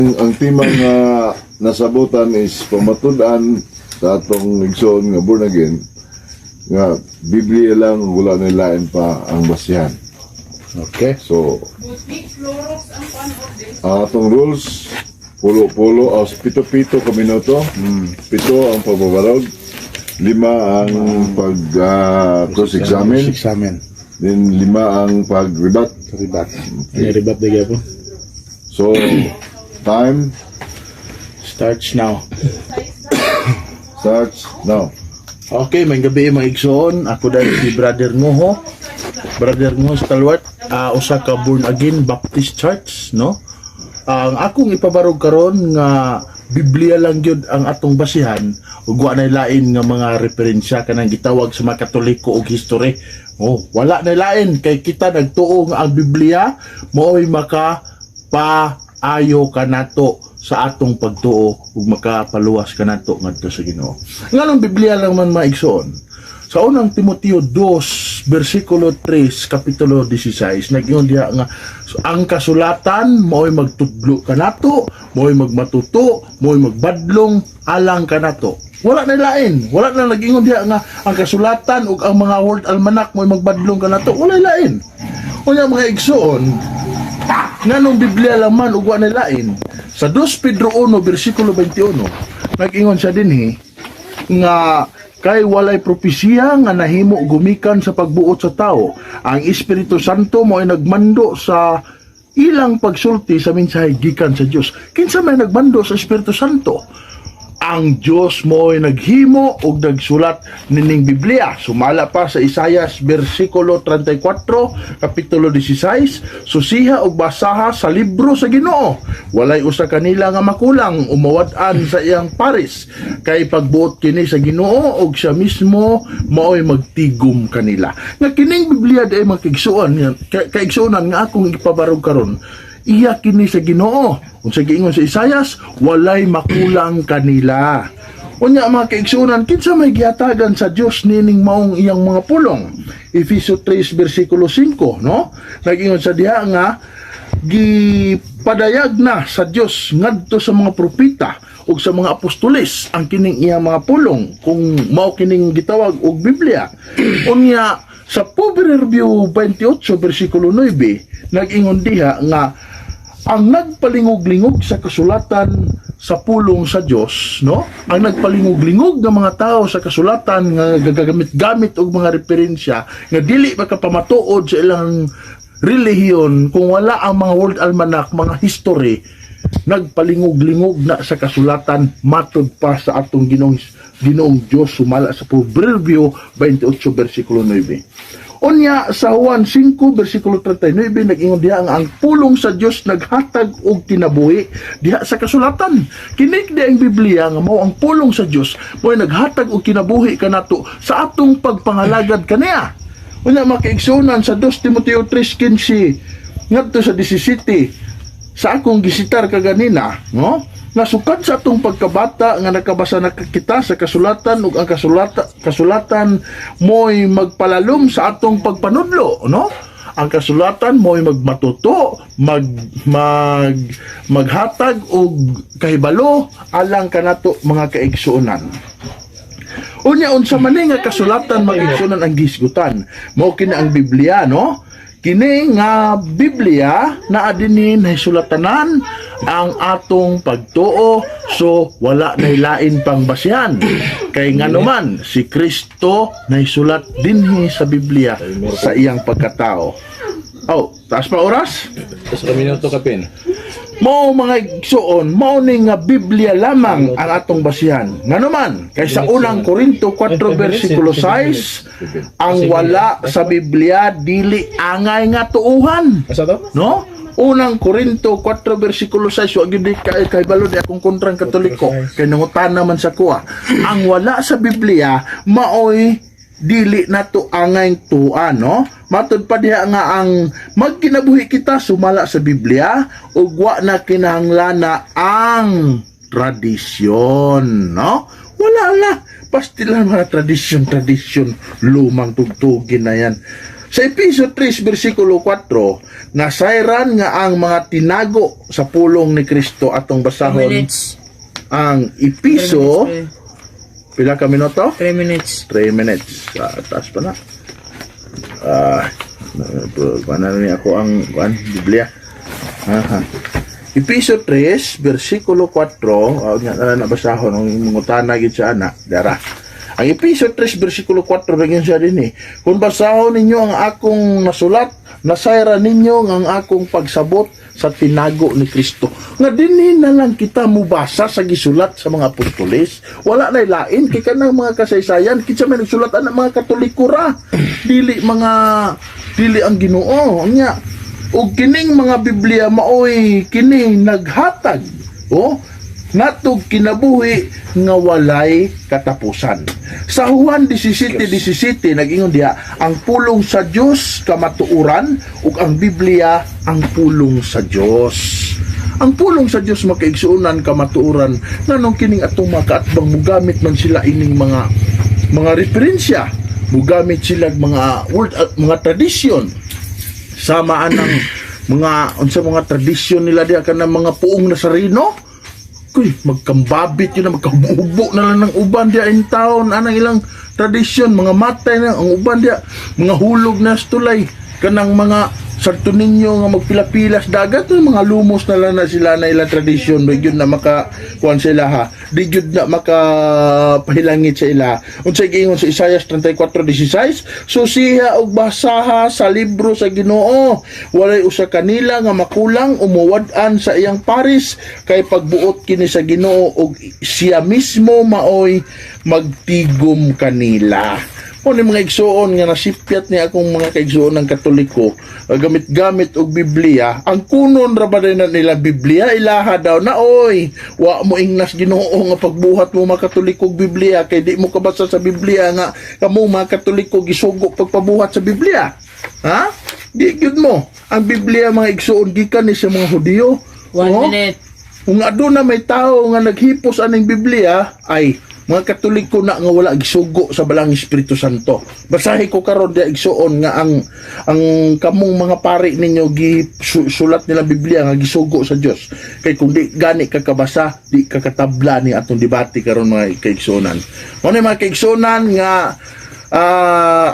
Ang timang nga nasabutan is pamatud-an sa atong igsoon nga born again nga Biblia lang wala nilain pa ang basihan. Okay. So atong rules pulo-pulo o pito-pito ka minuto. Pito ang pagbabarog, 5 ang cross-examine, then 5 ang pag-rebat. Ribat. Ribat na po. So time Starts now. starts now. Okay, may gabi mga igsoon. Ako dahil si Brother Ngoho. Brother Ngoho Stalwart. Usa ka born again Baptist Church, no? Ang akong ipabarog karon nga Biblia lang gyud ang atong basihan ug wa na lain nga mga referensya kanang gitawag sa mga Katoliko og history. Oh, wala na lain kay kita nagtuo nga ang Biblia mao'y maka paayo kanato sa atong pagtuo ug makapaluwas kanato ngadto sa Ginoo. Nganong Biblia lang man maigsoon. Sa unang Timoteo 2 versikulo 3 kapitulo 16 nag-ingon diha nga ang kasulatan mao'y magtudlo kanato, mao'y magmatuto, mao'y magbadlong alang kanato. Wala na lain. Wala na nag-ingon diha nga ang kasulatan ug ang mga word almanak mo'y magbadlong kanato. Wala lain. Unya mga igsoon, nganong Biblia lang man ug wa na lain. Sa 2 Pedro 1 versikulo 21 nag-ingon siya dinhi nga kay walay propesya nga nahimo gumikan sa pagbuot sa tao. Ang Espiritu Santo mo ay nagmando sa ilang pagsulti sa mensahe gikan sa Dios. Kinsa may nagmando sa Espiritu Santo? Ang Dios mo ay naghimo og nagsulat nining Biblia. Sumala pa sa Isaias versikulo 34 kapitulo 16, susiha og basaha sa libro sa Ginoo. Walay usa kanila nga makulang umawad-an sa iyang paris kay pagbuot kini sa Ginoo og siya mismo mao'y magtigom kanila. Nga kining Biblia day makigsuon kaigsuonan nga akong ipabarog karon. Iya kini sa Ginoo. Kung sa giingon sa Isayas, walay makulang kanila. Unya mga kaigsunan, kinsa may gihatagan sa Dios nining maong iyang mga pulong. Efeso 3 versikulo 5, no? Nag-ingon sa diha nga gipadayag na sa Dios ngadto sa mga propeta ug sa mga apostoles ang kining iyang mga pulong kung mao kining gitawag og Biblia. Unya sa Proverbio 28 versikulo 9 nag-ingon diha nga ang nagpalingog-lingog sa kasulatan sa pulong sa Dios, no? Ang nagpalingog-lingog ng mga tao sa kasulatan nga gagamit-gamit og mga referensya nga dili makapamatuod sa ilang relihiyon kung wala ang mga world almanac, mga history, nagpalingog-lingog na sa kasulatan matud pa sa atong Ginoong Dios sumala sa Proverbio 28 versikulo 9. Unya sa Juan 5 versikulo 39 nag-ingon diha nga ang pulong sa Dios naghatag og kinabuhi diha sa kasulatan. Kini di ang Biblia nga mao ang pulong sa Dios mo'y naghatag og kinabuhi kanato sa atong pagpangalagad kaniya. Unya makaigsunan sa 2 Timoteo 3:15 ngadto sa 17 sa akong gisitar kaganina, no? Nasukad sa atong pagkabata nga nakabasa na kita sa kasulatan ug ang kasulatan mo'y magpalalom sa atong pagpanudlo, no? Ang kasulatan mo'y magmatuto, maghatag og kahibalo alang kanato mga kaigsuonan. Unya unsa man nga kasulatan mag-igsuonan ang gisgutan, mao kini ang Biblia, no? Kini nga Biblia naa dinhi nahisulatanan ang atong pagtuo, so wala na lain pang basihan. Kay ngano man si Kristo nahisulat dinhi sa Biblia sa iyang pagkatao. Oh, taas pa oras? Tapos ka minuto kapin. Mao mga igsoon, mao ni nga Biblia lamang ang atong basihan. Ngano man, kay sa unang Korinto 4 versikulo 6, ang wala sa Biblia dili angay nga tuuhan. Asa to? No? Unang Korinto 4 versikulo 6, wag gyud kay balo di akong kontrang Katoliko, kay nangutan naman sa kuha. Ang wala sa Biblia maoy dili nato angay tuan, no? Matud pa diha nga ang magkinabuhi kita sumala sa Biblia ug wa na kinahanglan ang tradisyon, no? Wala la, pastilan mga tradisyon lumang tugtugin na yan. Sa Episo 3 bersikulo 4, nasayran nga ang mga tinago sa pulong ni Kristo atong 3 basahon minutes. ang Episo. Pila ka minuto? 3 minutes. 3 minutes. Taas pa na. Paano niya ako ang Biblia? Aha. Episo 3, versikulo 4, nga nabasahon, ang mungutana gid sa ana, dara. Ang Episo 3, versikulo 4, nagyan siya din eh. Kung basahon ninyo ang akong nasulat, nasayra ninyo ang akong pagsabot sa tinago ni Kristo. Nga dinhin na lang kita mubasa sa gisulat sa mga apostoles. Wala na lain, kay kanang mga kasaysayan, kitsa may nagsulat ang mga katoliko ra. Dili ang Ginoo. Nya, ug kining mga Biblia maoy kini naghatag natog kinabuhi nga walay katapusan. Sa Juan 17:17 nag-ingon diha, ang pulong sa Dios kamatuoran ug ang Biblia ang pulong sa Dios. Ang pulong sa Dios makaigsuonan kamatuoran nganong kining atong makaatbang mugamit man sila ining mga referensya, mugamit sila mga word mga tradisyon samaan ng mga tradisyon nila diha kanang mga puong Nazareno. Kuy, magkambabit yun na, magkabubo na lang ng uban diya in town, anang ilang tradisyon, mga matay na, ang uban diya, mga hulog na stulay, kanang mga sarto ninyo nga magpilapilas dagat, mga lumos na lang na sila na ilang tradisyon, di yun na makakuan sila ha, di yun na makapahilangit sa ila. Unsay giingon sa Isaiah 34:16, so siya og basaha sa libro sa Ginoo, walay usa kanila nga makulang umuwad-an sa iyang paris, kay pagbuot kini sa Ginoo og siya mismo maoy magtigom kanila. O ni mga igsuon nga nasipyat ni akong mga kaigsuon ng Katoliko, gamit-gamit og Biblia, ang kunon ra ba na nila Biblia ilaha daw na oy, wa mo ingnas Ginoo nga pagbuhat mo mga Katoliko og Biblia kay di mo kabasa sa Biblia nga kamo mga Katoliko gisugo pagpabuhat sa Biblia. Ha? Di gyud mo ang Biblia mga igsuon gikan ni sa mga Hudiyo. 1 minute. Kung aduna may tao nga naghipos aning Biblia ay mga Katoliko na nga wala gisugo sa balang Espiritu Santo. Basahi ko karon dia igsuon nga ang kamong mga pari ninyo gisulat nila Biblia nga gisugo sa Dios. Kay kung di gani ka kabasa, di ka katabla ni atong debate karon mga kaigsunan. Mo ni mga kaigsunan nga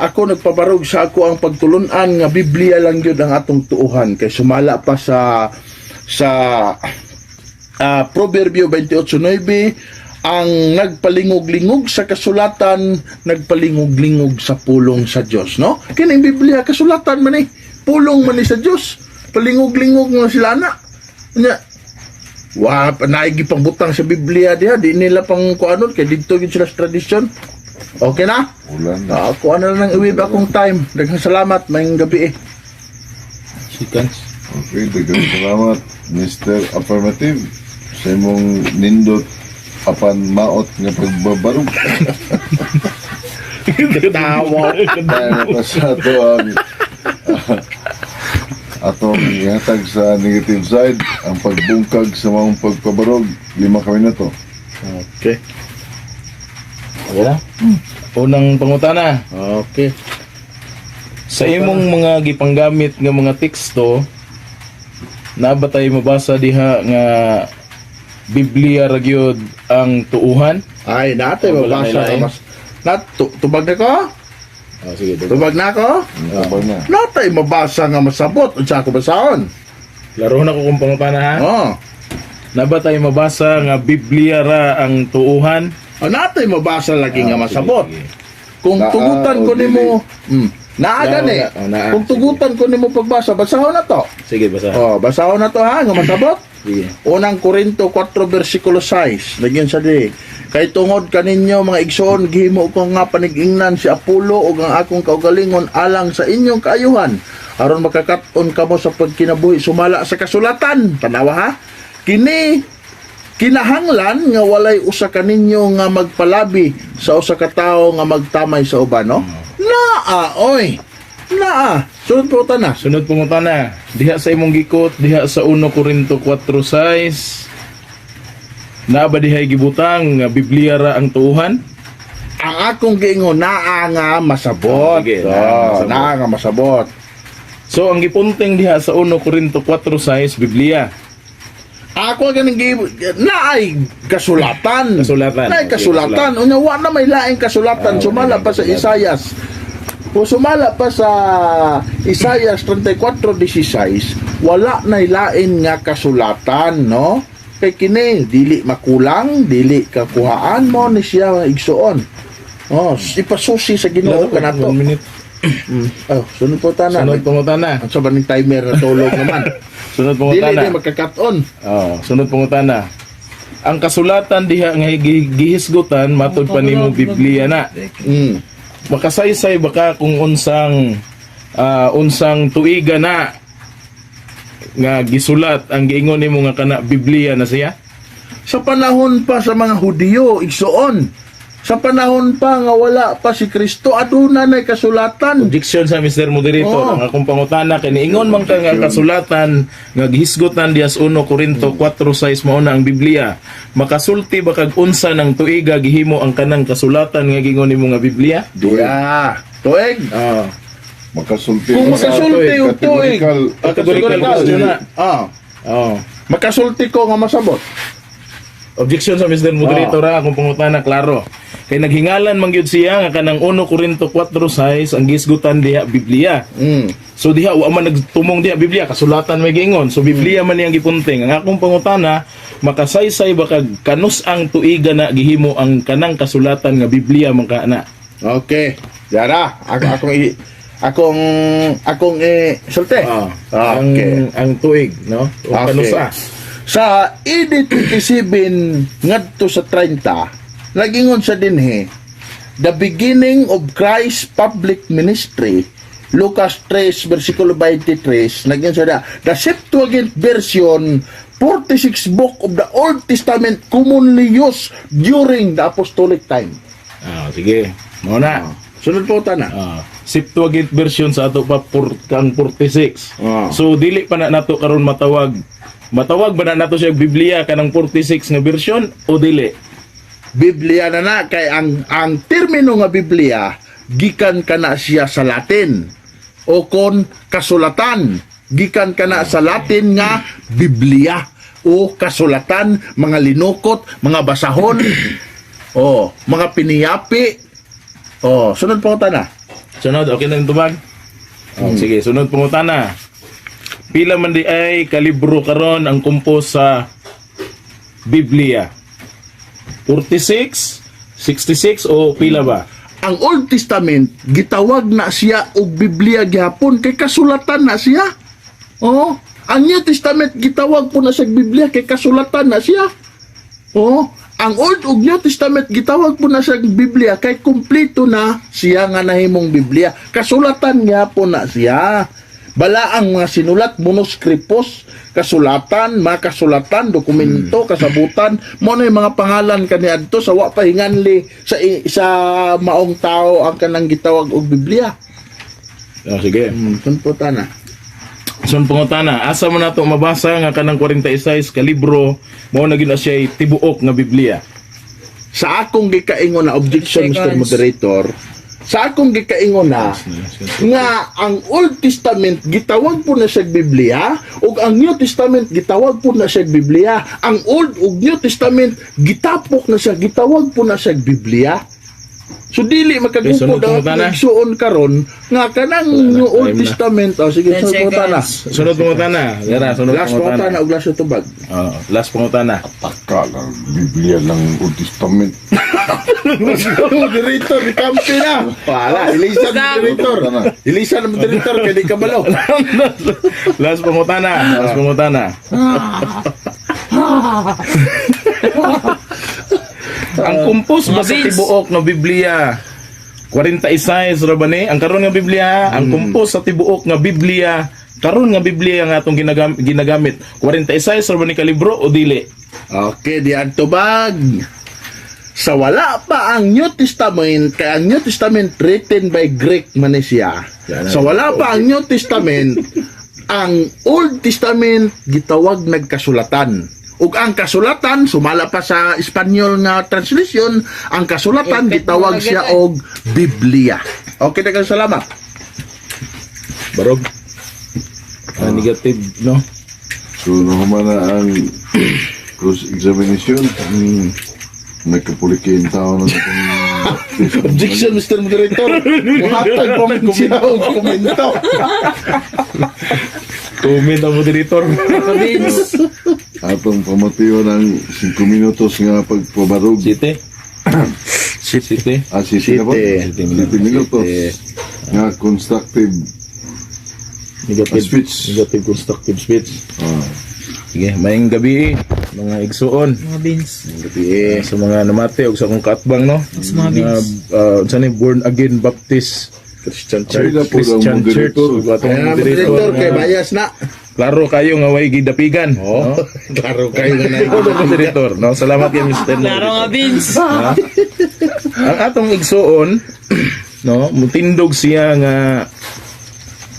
ako nagpabarog sa ako ang pagtulunan nga Biblia lang gyud ang atong tuuhan kay sumala pa sa Proverbio 28:9, ang nagpalingog-lingog sa kasulatan, nagpalingog-lingog sa pulong sa Dios, no? Kining Biblia kasulatan man pulong man sa Dios. Palingog-lingog mo sila na. Nya, naigi pang butang sa Biblia diha, di nila pang kuanon kay didto gyud sila sa tradisyon. Okay na? Ulan na. Ako ano na lang iwib akong time. Daghang salamat, mayong gabi Seconds. Okay, daghang salamat, Mr. Affirmative, sa imong nindot apan maot nga pagbabarog. Tawa. Dahil na sa ato ang atong ihatag sa negative side, ang pagbungkag sa mga pagpabarog, 5 kami na to. Okay. Okay na? Unang pangutana. Okay. Sa imong mga gipanggamit nga mga teksto, nabatay mabasa diha nga Biblia ra gyud ang tuuhan? Ay, natay Wala mabasa na ka ilain. mas. Tubag na ko? Sige, Tubag na ko? Kapag na. Natay mabasa nga masabot. Unsa ko basahon? laro na ko kung pangutana ha. Oh. Nabatay mabasa nga Biblia ra ang tuuhan? Natay mabasa lagi nga masabot. Sige, sige. Kung Naa tugutan ko o nimo, naaga ni. Naa. Kung tugutan ko nimo pagbasa, basahon na to. Sige, basa. Oh, basahon na to ha, nga masabot. Sige. Unang Korinto 4 versikulo 6. Nagyan sa di. Kay tungod kaninyo mga igsoon, gihimo ko nga panigingnan si Apollo ug ang akong kaugalingon alang sa inyong kaayuhan. Aron makakaton kamo sa pagkinabuhi sumala sa kasulatan. Tanawa ha. Kini kinahanglan nga walay usa kaninyo nga magpalabi sa usa ka tawo nga magtamay sa uban, no? Naa, oy. Naa. Sunod po na. Sunod pangutana. Diha sa imong gikot, diha sa 1 Corinto 4:6. Naa ba diha gibutang nga Biblia ra ang tuuhan? ang akong giingon naa nga masabot. Sige, Naa nga masabot. So ang gipunting diha sa 1 Corinto 4:6 Biblia. Ako ganing naay kasulatan. Kasulatan. Naay Okay, kasulatan. Unya wa na may laing kasulatan. Sumala pa sa Isayas. Kung sumala pa sa Isayas 34:16, wala na lain nga kasulatan, no? Kay kini dili makulang, dili kakuhaan mo ni siya igsuon. Oh, ipasusi sa Ginoo kanato. 1 minute. Oh, sunod po tana. Sunod pangutana. Ang sabaning timer na tulog naman. Sunod Dili pangutana. di magkakat-on. Oh, sunod pangutana. Ang kasulatan diha nga gihisgutan matud pa nimo Biblia na. Mm. Makasaysay baka kung unsang tuiga na nga gisulat ang giingon nimo nga kana Biblia na siya? Sa panahon pa sa mga Hudiyo, igsuon. Sa panahon pa nga wala pa si Kristo, aduna na'y kasulatan. Objection sa Mr. Oo. Moderator. Ang akong pangutana kay niingon man ka nga kasulatan nga gihisgutan dias 1 Corinto 4:6 mao na ang Biblia. Makasulti ba kag unsa ng tuiga gihimo ang kanang kasulatan nga giingon nimo nga Biblia? Diya. Tuig. Ah, Makasulti. Kung makasulti yung tuig. Categorical question na. Oh. Makasulti ko nga masabot. Objection sa Mr. Moderator ha, akong pangutana klaro. Kay naghingalan man gyud siya nga kanang 1 Corinto 4:6 ang gisgutan diha Biblia. Mm. So diha wa man nagtumong diha Biblia, kasulatan may giingon. So Biblia man niyang gipunting. Ang akong pangutana, makasaysay ba kag kanus ang tuiga na gihimo ang kanang kasulatan nga Biblia man kana? Okay. Yara, akong sulte. Okay. Ang tuig, no? O Okay. kanusa. Sa ED 27 ngadto sa 30, nagingon sa dinhi, the beginning of Christ's public ministry, Lucas 3 versikulo 23, nagingon sa the Septuagint version 46 book of the Old Testament commonly used during the apostolic time. Sige. Mao na. Sunod po tana. Septuagint version sa ato pa kang 46. So dili pa na nato karon matawag ba na nato siya Biblia kanang 46 nga version o dili? Biblia na kay ang termino nga Biblia gikan kana siya sa Latin o kon kasulatan gikan kana sa Latin nga Biblia o kasulatan, mga linukot, mga basahon o mga piniyapi. Sunod po ta na. Sunod, okay na yung tubag? Sige, sunod pangutana. Pila man di ay kalibro karon ang kumpos sa Biblia? 46, 66 o pila ba? Ang Old Testament gitawag na siya og Biblia gihapon kay kasulatan na siya. Ang New Testament gitawag po na siya Biblia kay kasulatan na siya. Ang Old ug New Testament gitawag po na siya Biblia kay kumpleto na siya nga nahimong Biblia. Kasulatan gihapon na siya. Bala ang mga sinulat, manuskripos, kasulatan, mga kasulatan, dokumento, kasabutan, mo na yung mga pangalan kaniadto sa wa pahinganli sa maong tao ang kanang gitawag og Biblia. Sige. Sunputa na. Sun pangutana, asa mo nato mabasa nga kanang 46 ka libro mao na gid na siya tibuok nga Biblia? Sa akong gikaingon na objection, Mr. Seconds. Moderator, sa akong gikaingon na nga ang Old Testament gitawag po na siya Biblia ug ang New Testament gitawag po na siya Biblia. Ang Old ug New Testament gitapok na siya, gitawag po na siya Biblia. So dili Okay, sunod makagupod pangutana. ang igsuon karon nga kanang New Old time na. Testament. Sige, 10 sunod pangutana. seconds. Sunod pangutana. Yara, sunod Last pangutana. pangutana ug last tubag. Last pangutana. Taka ng Biblia ng Old Testament. Moderator, ni kampi na. Wala, ilisan ng moderator. Ilisan ng moderator kay di kabalo. Last pangutana. Last pangutana. Ang kumpos ba sa tibuok na Biblia 46 ra ba ni? Ang karon nga Biblia, ang kumpos sa tibuok nga Biblia, karon nga Biblia nga atong ginagamit 46 ra ba ni ka libro o dili? Okay, di ang tubag. Sa wala pa ang New Testament, kaya ang New Testament written by Greek man ni siya. Sa wala pa ang New Testament, ang Old Testament gitawag nagkasulatan. ug ang kasulatan sumala pa sa Espanyol nga translation, ang kasulatan gitawag siya og Biblia. Okay, daghang salamat. Barog. Negative, no? So, nakumana ang cross-examination. Nagkapulikin tao na itong Objection, Mr. Moderator. Muhatag pa man siya og komento. Comment ang moderator. atong pamatiyo ng 5 minutos nga pagpabarog. Site. Site. Siti na po? Siti. 7 minutos. Nga constructive Negative speech. Negative constructive speech. Ah, Sige, mayang gabi mga igsuon. Mga beans. Gabi sa mga namati og sa akong kaatbang, no? Sa mga beans. Sa ni Born Again Baptist Christian Church. Sila po ang Christian Church. moderator. Ug atong Ayan, moderator moderator, kay nga, bias na. klaro kayo nga way gidapigan. Oh, klaro kayo na Ikaw ang moderator, no? Salamat kay Mr. Klaro nga beans. Ha? Ang atong igsuon, no, mutindog siya nga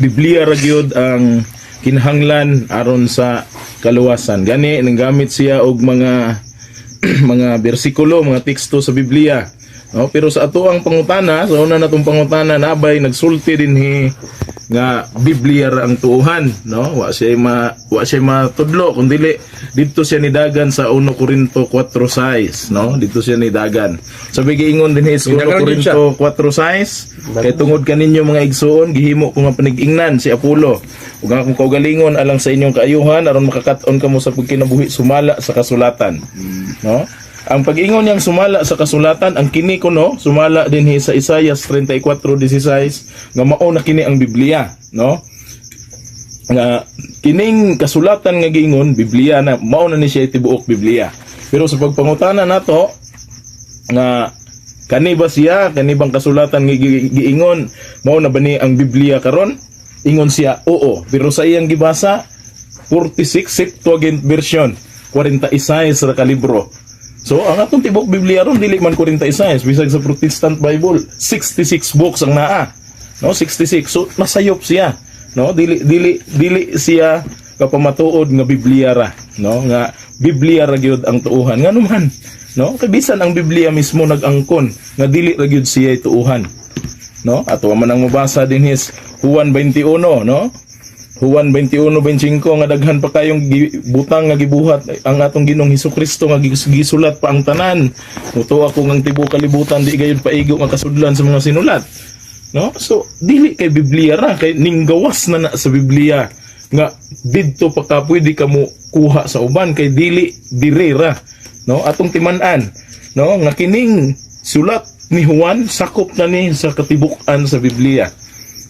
Biblia ra gyud ang kinahanglan aron sa kaluwasan. Gani nanggamit siya og mga mga bersikulo, mga teksto sa Biblia. No, pero sa ato ang pangutana, sa una natong pangutana nabay nagsulti dinhi nga Biblia ra ang tuuhan, no? Wa siya matudlo kun dili didto siya nidagan sa 1 Corinto 4:6, no? Didto siya nidagan. Sabi giingon dinhi sa 1 Corinto 4:6, kay tungod kaninyo mga igsuon gihimo ko nga panigingnan si Apollo ug akong kaugalingon alang sa inyong kaayuhan aron makakat-on kamo sa pagkinabuhi sumala sa kasulatan, no? Ang pag-ingon niyang sumala sa kasulatan, ang kini ko, no, sumala dinhi sa Isaiah 34:16 nga mao na kini ang Biblia, no? Nga kining kasulatan nga giingon Biblia na mao na ni siya tibuok Biblia. Pero sa pagpangutana nato nga kani ba siya, kani bang kasulatan nga giingon mao na ba ni ang Biblia karon? Ingon siya, oo. Pero sa iyang gibasa 46 Septuagint version, 46 ra ka libro. So, ang atong tibok Biblia ron dili man 46, bisag sa Protestant Bible, 66 books ang naa. No, 66. So, masayop siya, no? Dili siya kapamatuod nga Biblia ra, no? Nga Biblia ra gyud ang tuuhan. Ngano man, no? Kay bisan ang Biblia mismo nag-angkon nga dili ra gyud siya tuuhan. No? Ato man ang mabasa din his Juan 21, no? Juan 21:25 nga daghan pa kayong butang nga gibuhat ang atong Ginoong Hesukristo nga gisulat pa ang tanan. Muto ako ngang tibuok kalibutan di gayud paigo nga kasudlan sa mga sinulat. No? So dili kay Biblia ra kay ning gawas na sa Biblia nga didto pa ka pwede ka mo kuha sa uban kay dili dire ra. No? Atong timan-an, no, nga kining sulat ni Juan sakop na ni sa katibuk-an sa Biblia.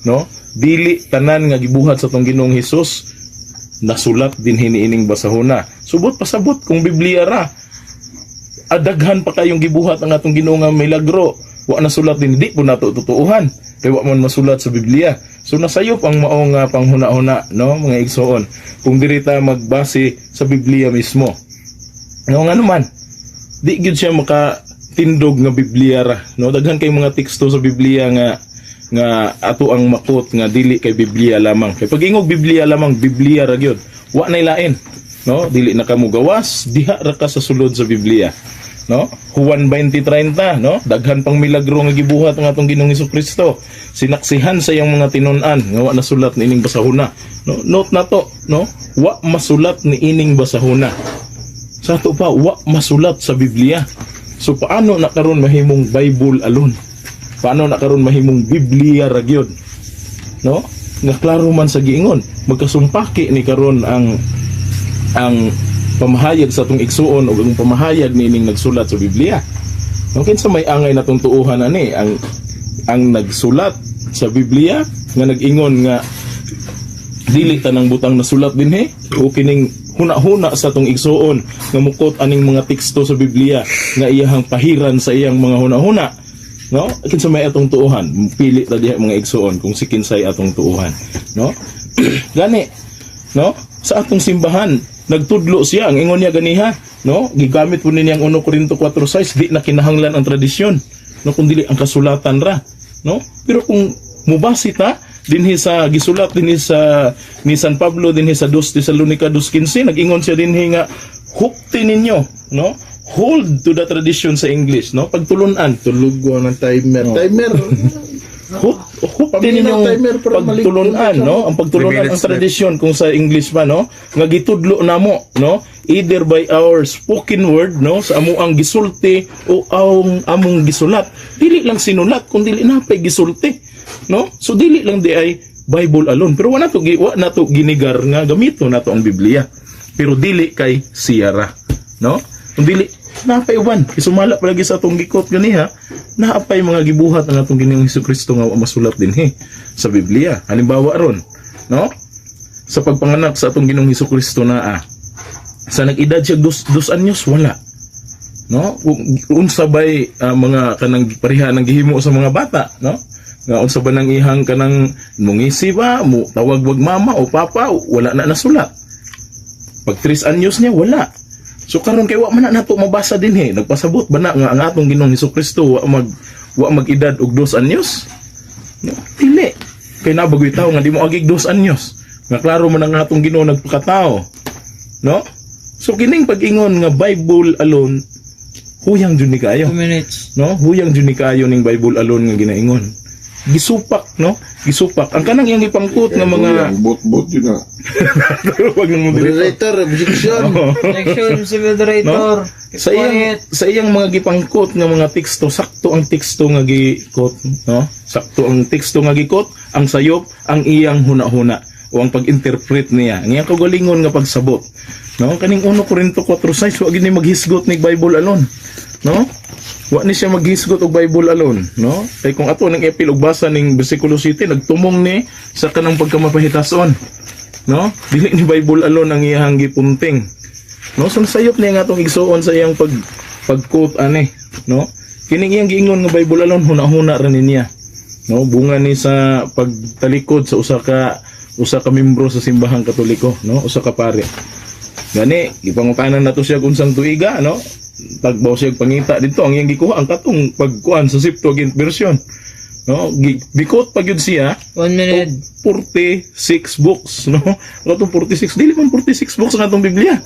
No? Dili tanan nga gibuhat sa tong Ginoong Hesus nasulat din hiniining basahona. Subot pasabot kung Biblia ra. Adaghan pa kayong gibuhat ang atong Ginoo nga milagro. Wa na sulat din di po nato tutuuhan. Kay wa man masulat sa Biblia. So nasayop ang maong panghuna-huna, no, mga igsoon. Kung diri ta magbase sa Biblia mismo. No nga naman. Di gyud siya makatindog nga Biblia ra, no? Daghan kay mga teksto sa Biblia nga ato ang makot nga dili kay Biblia lamang. Kay pag ingog Biblia lamang, Biblia ra gyud. Wa nay lain, no? Dili na kamo gawas, diha ra ka sa sulod sa Biblia, no? Juan 20:30, no? Daghan pang milagro nga gibuhat ang atong Ginoong Hesukristo. Sinaksihan sa iyang mga tinun-an nga wa nasulat ni ining basahona. No? Note na to, no? Wa masulat ni ining basahona. Sa ato pa wa masulat sa Biblia. So paano na karon mahimong Bible alone? Paano na karon mahimong Biblia ra gyud? No? Nga klaro man sa giingon, magkasumpaki ni karon ang pamahayag sa atong igsuon o ang pamahayag nining nagsulat sa Biblia. No, kinsa may angay natong tuuhan ani ang nagsulat sa Biblia nga nag-ingon nga dili tanang butang nasulat dinhi o kining huna-huna sa atong igsuon nga mukot aning mga teksto sa Biblia nga iyahang pahiran sa iyang mga huna-huna. No, kinsa may atong tuuhan, pili ta diha mga igsuon kung si kinsay atong tuuhan, no? Gani, no, sa atong simbahan nagtudlo siya ang ingon niya ganiha, no, gigamit po niya ang 1 Corinto 4:6, di na kinahanglan ang tradisyon, no, kundi ang kasulatan ra, no? Pero kung mubasi ta dinhi sa gisulat dinhi sa ni San Pablo dinhi sa 2 Tesalonica 2:15, nag-ingon siya dinhi nga hukti ninyo, no? Hold to the tradition sa English, no? Pagtulunan. Tulog ko ng timer. Timer. Hukti Paminaw ninyong timer para pagtulunan, maligpon no? Ang pagtulunan ang tradisyon kung sa English pa, no? Nga gitudlo namo, no? Either by our spoken word, no? Sa amo ang gisulti o among gisulat. Dili lang sinulat, kung dili napay gisulti, no? So dili lang di ay Bible alone. Pero wa na to ginigar nga gamito na to ang Biblia. Pero dili kay siyara, no? Kung dili napay uban, isumala palagi sa atong gikot ganiha, naapay mga gibuhat ang atong Ginoong Hesukristo nga masulat dinhi sa Biblia. Halimbawa ron, no? Sa pagpanganak sa atong Ginoong Hesukristo naa, sa nag-edad siya 2 anyos wala. No? Unsa bay mga kanang pareha nang gihimo sa mga bata, no? Nga unsa ba nang ihang kanang mungisi ba, mo tawag wag mama o papa, wala na nasulat. Pag 3 anyos niya wala. So karon kay wa man na nato mabasa dinhi, nagpasabot ba na nga ang atong Ginoong Hesukristo wa mag-edad og 2 anyos? No, dili. Kay nabagoy tawo nga di mo agig 2 anyos. Nga klaro man ang atong Ginoo nagpakatao. No? So kining pag-ingon nga Bible alone, huyang jud ni kayo. 2 minutes. No? Huyang jud ni kayo ning Bible alone nga ginaingon. Gisupak, no? Gisupak. Ang kanang iyang ipangkot nga mga Bot-bot yun na. wag nang mo Moderator, objection. Section si moderator. Sa iyang mga gipangkot nga mga teksto, sakto ang teksto nga gikot, no? Sakto ang teksto nga gikot, ang sayop ang iyang huna-huna o ang pag-interpret niya. Ang iyang kagalingon nga pagsabot. No? Kaning 1 Corinto 4:6 wa gid ni maghisgot ni Bible alone. No? Wa ni siya maghisgot og Bible alone, no? Kay kung ato nang epil og basa ning bersikulo 7 nagtumong ni sa kanang pagkamapahitason. No? Dili ni Bible alone ang iyang gipunting. No, so nasayop niya nga atong igsuon sa iyang pag-quote ani, no? Kining iyang giingon nga Bible alone huna-huna ra niya. No, bunga ni sa pagtalikod sa usa ka membro sa simbahang Katoliko, no? Usa ka pare. Gani, gipangutanan nato siya kung sang tuiga, no? Tagbaw siya pangita dito ang iyang gikuha ang katong pagkuan sa Septuagint version. No, bikot pa gyud siya 1 minute. 46 books, no? Katong 46 dili man 46 books ang atong Biblia.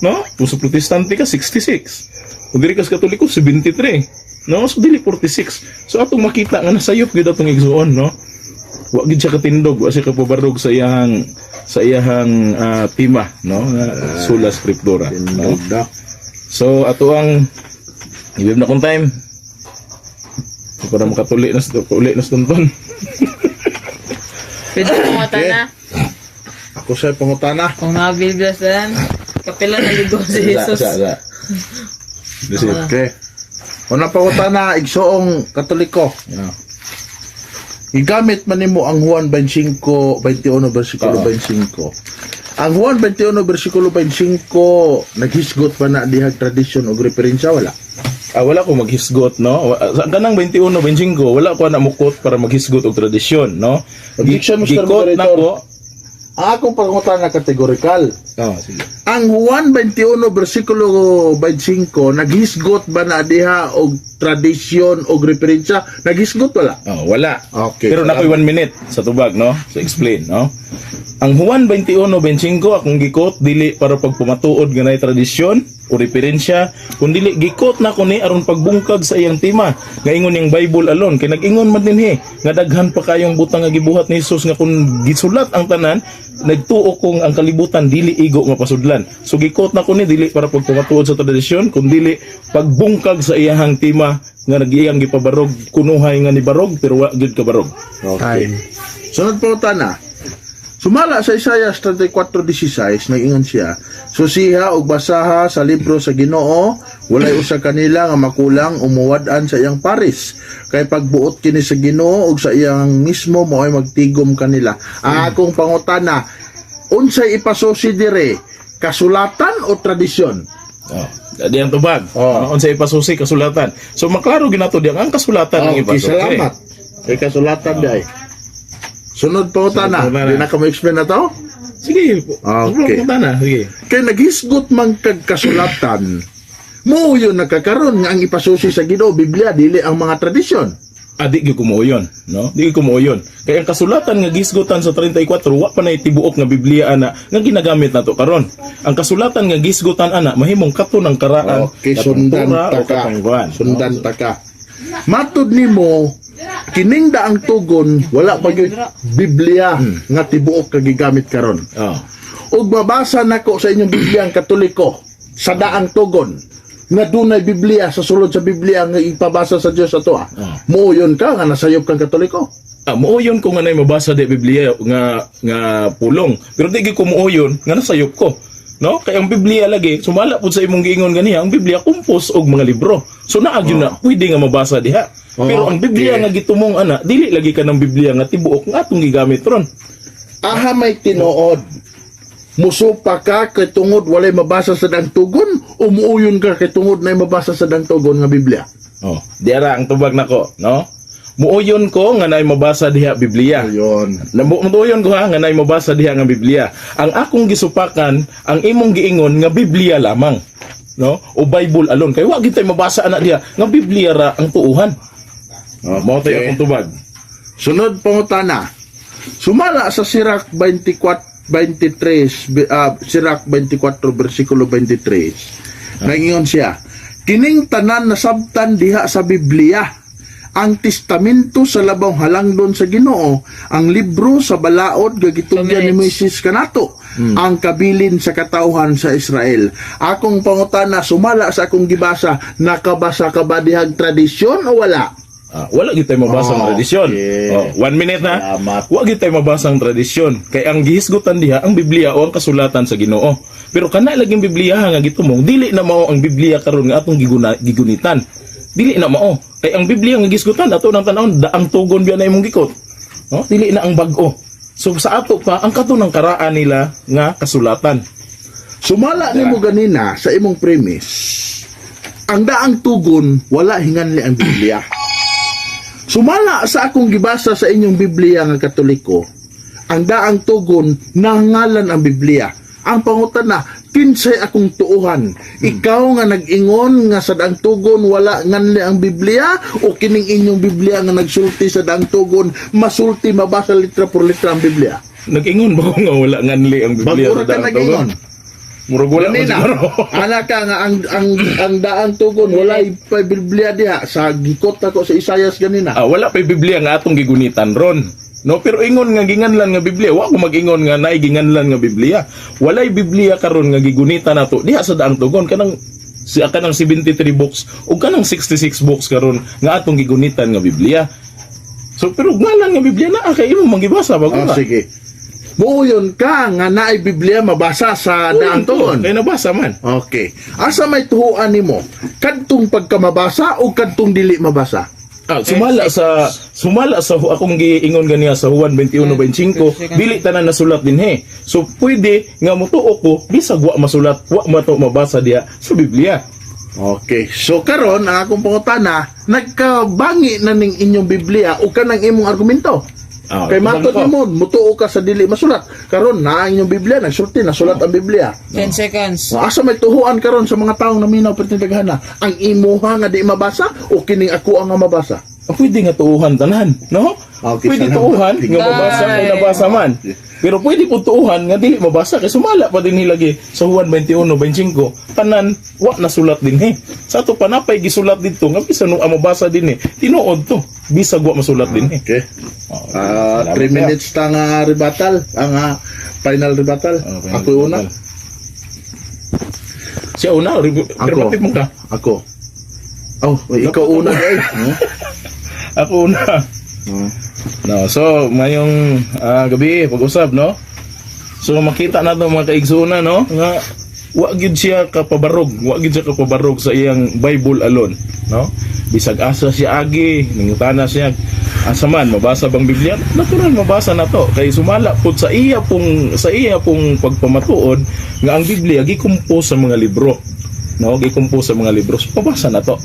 No? Kung sa Protestante ka 66. Kung dili ka sa Katoliko 73. No? So dili 46. So atong makita nga nasayop gyud atong igsuon, no? Wa gyud siya katindog, wa siya kapabarog sa iyang tima, no? Sola Scriptura, no? So ato ang ibig na kong time. Para makatuli na stunton. Pwede pangutana na. Ako sa pangutana. Kung nabibiglas na yan, kapila na ligo si Jesus. Okay. Una pangutana, igsoong Katoliko. Yeah. Igamit man nimo ang Juan 25, 21 versikulo 25. Ang Juan 21 versikulo 25 naghisgot pa na dihag tradisyon o referensya wala. Wala ko maghisgot, no? Sa kanang 21 25 wala ko na mukot para maghisgot og tradisyon, no? Objection, Mr. Gikot na Moderator. ko. Ang akong pangutana kategorikal. Sige. Ang Juan 21 versikulo 25 naghisgot ba na diha og tradisyon o referensya? Naghisgot wala. Wala. Okay, Pero nakoy 1 minute sa tubag, no? So explain, no? Ang Juan 21:25 akong gikot dili para pagpumatuod ganay tradisyon o referensya, kundi gikot na ko ni aron pagbungkag sa iyang tema. Ngaingon yung Bible alone kay nag-ingon man dinhi nga daghan pa kayong butang nga gibuhat ni Jesus nga kung gisulat ang tanan, nagtuo kong ang kalibutan dili igo nga pasudlan. So gikot na ko ni dili para pagpumatuod sa tradisyon, kundi pagbungkag sa iyang tema nga nagiyang gipabarog kunuhay nga ni barog pero wa gyud ka barog. Okay. Sunod pangutana. Sumala sa Isaiah 34:16 nag-ingon siya, susiha og basaha sa libro sa Ginoo, walay usa kanila nga makulang umuwad-an sa iyang paris. Kay pagbuot kini sa Ginoo ug sa iyang mismo moay magtigom kanila. Akong pangutana, unsay ipasusi dire? Kasulatan o tradisyon? Di ang tubag. Unsay ipasusi kasulatan. So maklaro ginato di ang kasulatan ang Okay, ipasusi. salamat. Kay kasulatan day. Sunod pangutana. Di na ka mo-explain na to? Sige. Okay. Punta na. Sige. Kay naghisgot man kag kasulatan, mo yun nakakaroon nga ang ipasusi sa Ginoo Biblia dili ang mga tradisyon. Di gyud kumuoyon, no? Di gyud kumuoyon. Kaya ang kasulatan nga gisgutan sa 34 wa pa nay tibuok nga Biblia ana nga ginagamit nato karon. Ang kasulatan nga gisgutan ana mahimong kato ng karaan. Okay, katong sundan Torah o ta ka. katong Quran, no? Sundan ta ka. Matud nimo kining daang tugon wala pa gyud Biblia nga tibuok ka gigamit karon. Oh. Ug mabasa nako sa inyong Biblia ang Katoliko sa daang tugon nga dunay Biblia sa sulod sa Biblia nga ipabasa sa Dios ato. Muuyon ka nga nasayop kang Katoliko. Muuyon ko nga nay mabasa di Biblia nga pulong. Pero di gyud ko muuyon nga nasayop ko. No? Kaya ang Biblia lagi, sumala po sa imong giingon ganiya, ang Biblia kumpos og mga libro. So naag yun na pwede nga mabasa diha. Pero ang Biblia nga gitumong ana, dili lagi ka ng Biblia nga tibuok nga atong gigamit ron. Aha may tinuod. Musupa ka kay tungod walay mabasa sa daang tugon o muuyon ka kay tungod nay mabasa sa daang tugon nga Biblia. Oh, diara ang tubag nako, no? Muuyon ko nga nay mabasa diha Biblia. Ayun. Namuuyon ko ha nga nay mabasa diha nga Biblia. Ang akong gisupakan, ang imong giingon nga Biblia lamang, no? O Bible alone. Kay wa gid tay mabasa ana diha nga Biblia ra ang tuuhan. Oh, mao tay akong tubag. Sunod pangutana. Sumala sa Sirach 23, Sirach 24 versikulo 23. Naingon siya, kining tanan nasabtan diha sa Biblia, ang testamento sa labang halangdon sa Ginoo, ang libro sa balaod nga gitugyan ni Moises kanato, ang kabilin sa katawhan sa Israel. Akong pangutana, sumala sa akong gibasa, nakabasa ka ba dihang tradisyon o wala? Wala gid tay mabasang tradisyon. Okay. 1 minute na. Salamat. Wa gid tay mabasang tradisyon. Kay ang gihisgutan diha ang Biblia o ang kasulatan sa Ginoo. Pero kana laging Biblia nga gitumong, dili na mao ang Biblia karon nga atong gigunitan. Dili na mao. Kay ang Biblia nga gisgutan ato nang tanawon daang tugon biya na imong gikot. No? Dili na ang bag-o. So sa ato pa ang kato ng karaan nila nga kasulatan. Sumala nimo ganina sa imong premise. Ang daang tugon wala hinganli ang Biblia. Sumala sa akong gibasa sa inyong Biblia nga Katoliko, ang daang tugon nangalan ang Biblia. Ang pangutana, kinsay akong tuuhan? Ikaw nga nag-ingon nga sa daang tugon wala nganli ang Biblia o kining inyong Biblia nga nagsulti sa daang tugon masulti mabasa litra por litra ang Biblia? Nag-ingon ba ko nga wala nganli ang Biblia Bagura ka nag-ingon. Murag wala man Kanina, siguro. anak ka nga ang daang tugon walay pa Biblia diha sa gikot ako sa Isayas ganina. Wala pa Biblia nga atong gigunitan ron. No, pero ingon nga ginganlan nga Biblia, wa ko mag-ingon nga naay ginganlan nga Biblia. Walay Biblia karon nga gigunitan nato diha sa daang tugon kanang 73 books o kanang 66 books karon nga atong gigunitan nga Biblia. So pero ngalan nga Biblia na kay imo manggibasa ba ko? Sige. Muuyon ka nga naay Biblia mabasa sa daang tugon. Kay nabasa man. Okay. Asa may tuhuan nimo? Kadtong pagkamabasa o kadtong dili mabasa? Sumala sa akong giingon ganiya sa Juan 21:25, dili tanan nasulat dinhi. So pwede nga motuo ko bisag wa masulat, wa mato mabasa diha sa Biblia. Okay. So karon ang akong pangutana, nagkabangi na ning inyong Biblia o kanang imong argumento? Kay matod mo, mutuo ka sa dili masulat. Karon na ang inyong Biblia nagsulti nasulat ang Biblia. 10 seconds. Asa may tuhuan karon sa mga taong naminaw pertindaghana? Ang imuha nga di mabasa o kining ako ang nga mabasa? Pwede nga tuuhan tanan, no? Okay, Pwede salamat. tuuhan nga mabasa kay nabasa man. Pero pwede po tuuhan nga dili mabasa kay sumala pa din hilagi sa Juan 21:25. Tanan wa nasulat dinhi. Sa ato panapay gisulat dito nga bisan ang mabasa dinhi. Tinuod to. Bisag wa masulat dinhi. Okay. Salamat 3 siya. minutes ta nga rebuttal, ang final rebuttal. Ako yung una. Siya una, repeat mo ka. Ako. Oh, ikaw una guys. Ako una. No, so mayong gabi pag-usab no. So makita nato mga kaigsuuna no nga wa gid siya kapabarog, sa iyang Bible alone, no? Bisag asa siya agi, ningutana siya asa man mabasa bang Biblia? Natural mabasa na to kay sumala pud sa iya pong pagpamatuod nga ang Biblia gikumpos sa mga libro. No, gikumpos sa mga libro. So, mabasa na to.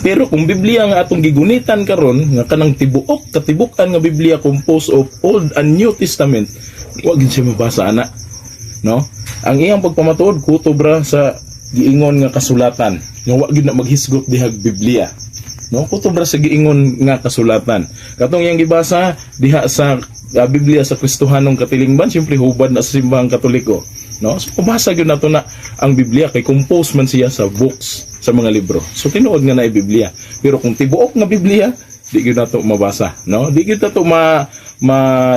Pero kung Biblia nga atong gigunitan karon nga kanang katibukan nga Biblia composed of Old and New Testament, wa gid siya mabasa ana. No? Ang iyang pagpamatuod kutob ra sa giingon nga kasulatan nga wa gid na maghisgot dihag Biblia. No, kutob ra sa giingon nga kasulatan. Katong yang gibasa diha sa Biblia sa Kristohanong Katilingban, siyempre hubad na sa simbahang Katoliko. No? So pabasa gyud nato na ang Biblia kay compose man siya sa books, sa mga libro. So tinuod nga na ay Biblia. Pero kung tibuok nga Biblia, di gyud nato mabasa, no? Di gyud nato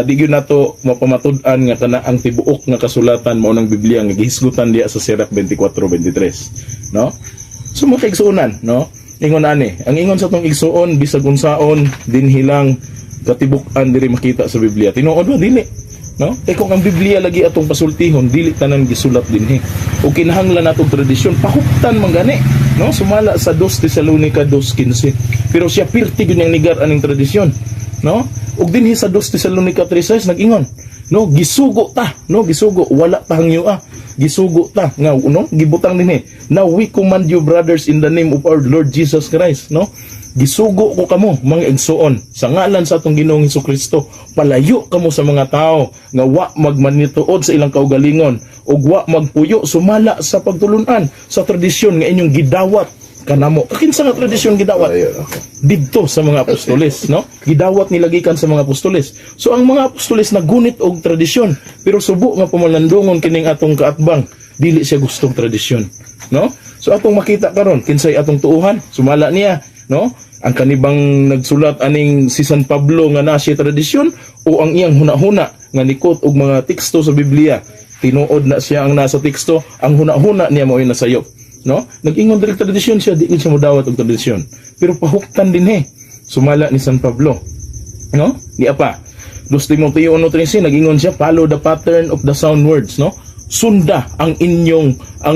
di gyud nato mapamatud-an nga kana ang tibuok nga kasulatan mao nang Biblia nga gihisgutan diha sa Sirach 24:23, no? So mo igsuonan, no? Ingon ani, ang ingon sa tong igsuon bisag unsaon dinhilang katibuk-an diri makita sa Biblia. Tinuod ba dili? No? Kay kung ang Biblia lagi atong pasultihon, dili tanan gisulat dinhi. O kinahanglan natong tradisyon, pahuktan man gani, no? Sumala sa 2 Tesalonica 2:15. Pero siya pirti gyud yang nigar aning tradisyon, no? Ug dinhi sa 2 Tesalonica 3:6 nag-ingon, no? Gisugo ta, no? Gisugo, wala ta hangyua. Gisugo ta nga, no? Gibutang dinhi. Now we command you, brothers, in the name of our Lord Jesus Christ, no? Gisugo ko kamo mga igsuon sa ngalan sa atong Ginoong Hesukristo, palayo kamo sa mga tao nga wa magmanituod sa ilang kaugalingon ug wa magpuyo sumala sa pagtulunan sa tradisyon nga inyong gidawat kanamo. Kinsa nga tradisyon gidawat? Didto sa mga apostoles, no? Gidawat nilagikan sa mga apostoles. So ang mga apostoles nagunit og tradisyon, pero subo nga pamalandungon kining atong kaatbang, dili siya gustong tradisyon, no? So atong makita karon kinsay atong tuuhan, sumala niya, no? Ang kanibang nagsulat aning si San Pablo nga na siya tradisyon o ang iyang huna-huna nga nikot og mga teksto sa Biblia, tinuod na siya ang nasa teksto, ang huna-huna niya mao nasayop, no? Nag-ingon diri tradisyon siya, di siya modawat og tradisyon, pero pahuktan din sumala ni San Pablo, no? Di apa 2 Timoteo 1:13 nag-ingon siya, follow the pattern of the sound words, no? Sunda ang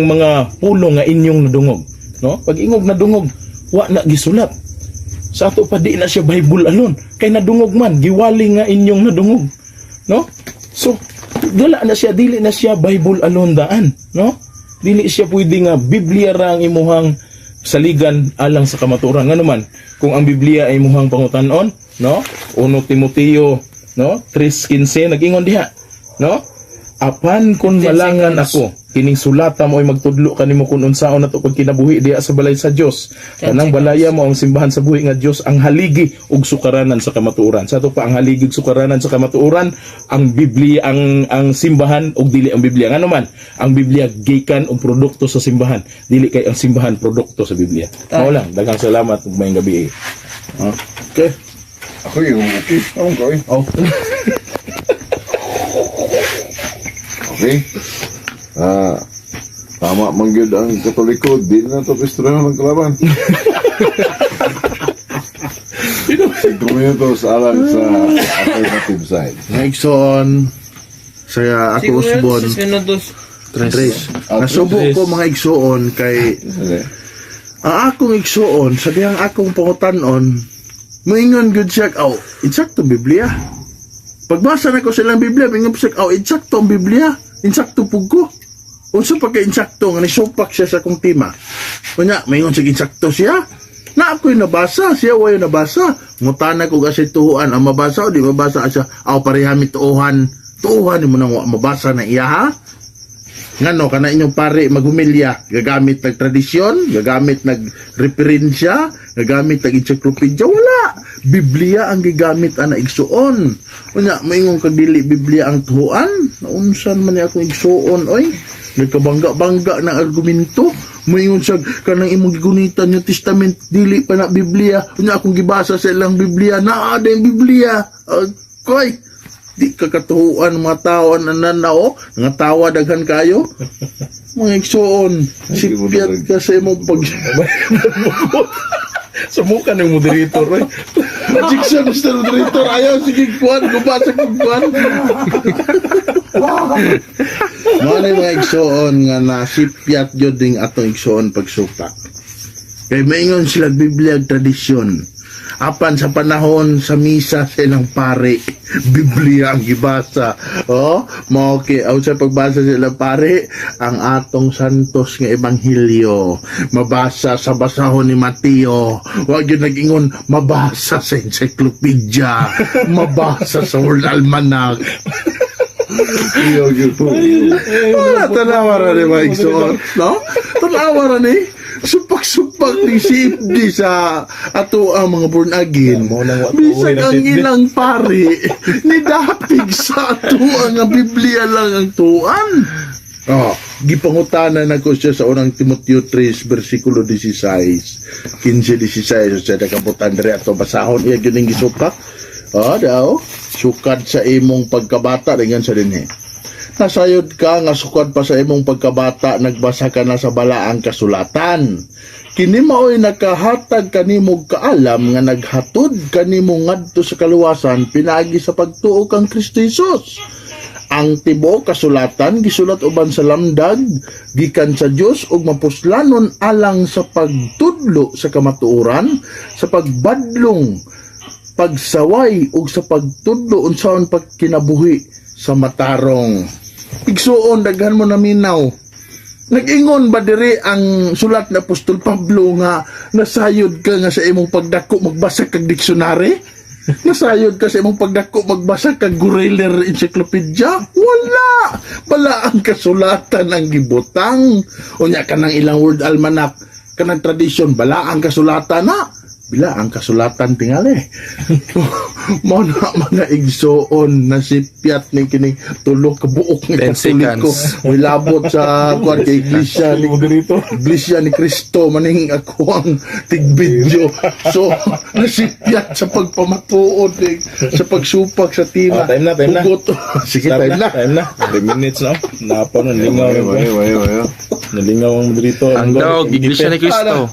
mga pulong nga inyong nadungog, no? Pag ingog nadungog, wa na gisulat. Sa ato pa di na siya Bible alone. Kay nadungog man, giwali nga inyong nadungog, no? So, dili na siya Bible alone daan, no? Dili siya pwede nga Biblia ra ang imuhang saligan alang sa kamaturan. Nga naman, kung ang Biblia ay imuhang pangutan-on, no? 1 Timoteo, no? 3:15 nag-ingon diha, no? Apan kun malangan ako, kining sulata mo ay magtudlo kanimo kung unsaon nato pag kinabuhi diha sa balay sa Dios. Kanang balaya mo ang simbahan sa buhi nga Dios ang haligi ug sukaranan sa kamatuoran. Sa ato pa ang haligi ug sukaranan sa kamatuoran, ang Biblia ang simbahan ug dili ang Biblia. Ngano man, ang Biblia gikan og produkto sa simbahan, dili kay ang simbahan produkto sa Biblia. Mao lang, daghang salamat ug maayong gabi. Okay. Ako yung okay. Oh. Okay? Tama man gyud ang Katoliko, di na to pistrohan ng kalaban. 5 minutos alang sa alternative side. Igsoon saya ako usbon Minutos. tres. Nasubo ko mga igsoon kay ang akong igsoon sa dihang akong pangutan-on moingon gud siya, insakto Biblia. Pagbasa na ko silang Biblia, mingon siya, insakto ang Biblia. Insakto pug ko. Unsa pa kay insakto nga nisupak siya sa akong tema. Kunya, moingon siya insakto siya. Na ako'y nabasa, siya wayo nabasa. Mutana ko kasi tuhuan ang mabasa o di mabasa siya. Parehami tuuhan mo nang mabasa na iya ha. Ngano kana inyong pare maghumilya, gagamit ng tradisyon, gagamit ng referensya, gagamit ng encyclopedia, wala. Biblia ang gigamit ana igsuon. Unya moingon kag dili Biblia ang tuhuan, naunsan man ni akong igsuon oy. Nagkabangga-bangga ng argumento. Moingon siya kanang imong gigunitan yung testament dili pa na Biblia. Unya akong gibasa sa ilang Biblia, naa din Biblia. Koy di kakatuhuan mga tao nananao, nga tawa daghan kayo. Mga igsuon, sipyat kasi mo pag Sumukan ng moderator, eh. Jigsaw Mr. Moderator, ayaw sige kuan, gubasa kong kuan. Mga mga igsuon nga nasipyat yun ding atong igsuon pagsuka. Kay maingon sila Biblia tradisyon. Apan sa panahon sa misa sa ilang pare, Biblia ang gibasa. Mao kay sa pagbasa sa ilang pare, ang atong santos nga ebanghelyo mabasa sa basahon ni Mateo. Wa gyud nag-ingon mabasa sa encyclopedia, mabasa sa World Almanac. Wala tanawa ra ni mga igsoon, no? Tanawa ra ni. supak-supak ni CFD sa ato ang mga born again. Mo nang wa Bisag tuoy ng ang CFD. ilang pari, nidapig sa ato ang Biblia lang ang tuan. Oh, gipangutanan ako siya sa unang Timoteo 3 versikulo 16. 15-16 sa kabutan diri ato basahon iya gyud ning gisupak. Oh, daw sukad sa imong pagkabata dengan sa dinhi. Nasayod ka nga sukad pa sa imong pagkabata nagbasa ka na sa balaang kasulatan. Kini mao'y nakahatag kanimog kaalam nga naghatod kanimo ngadto sa kaluwasan pinaagi sa pagtuo kang Kristo Jesus. Ang tibuok kasulatan gisulat uban sa lamdag gikan sa Dios ug mapuslanon alang sa pagtudlo sa kamatuoran, sa pagbadlong, pagsaway ug sa pagtudlo unsaon pagkinabuhi sa matarong. Igsuon daghan mo naminaw. Nag-ingon ba diri ang sulat ni Apostol Pablo nga nasayod ka nga sa imong pagdako magbasa kag diksyonary? Nasayod ka sa imong pagdako magbasa kag Gurailer Encyclopedia? Wala! Bala ang kasulatan ang gibutang. Unya ka ng ilang word almanac, kanang tradisyon, bala ang kasulatan na. Bila ang kasulatan tingali. Mga igsoon na sipiat ni kining tulo ka buok ni 10 Katoliko. seconds. May labot sa kuan kay Iglesia ni Cristo maning ako ang tigvideo. So nasipiat sa pagpamatuod sa pagsupak sa tina. Oh, time na. Hugot. Sige, time na. Time na. 3 minutes no. Napa no lingaw. Mayo. Nalingaw ang dito. Ang dog, Iglesia ni Cristo.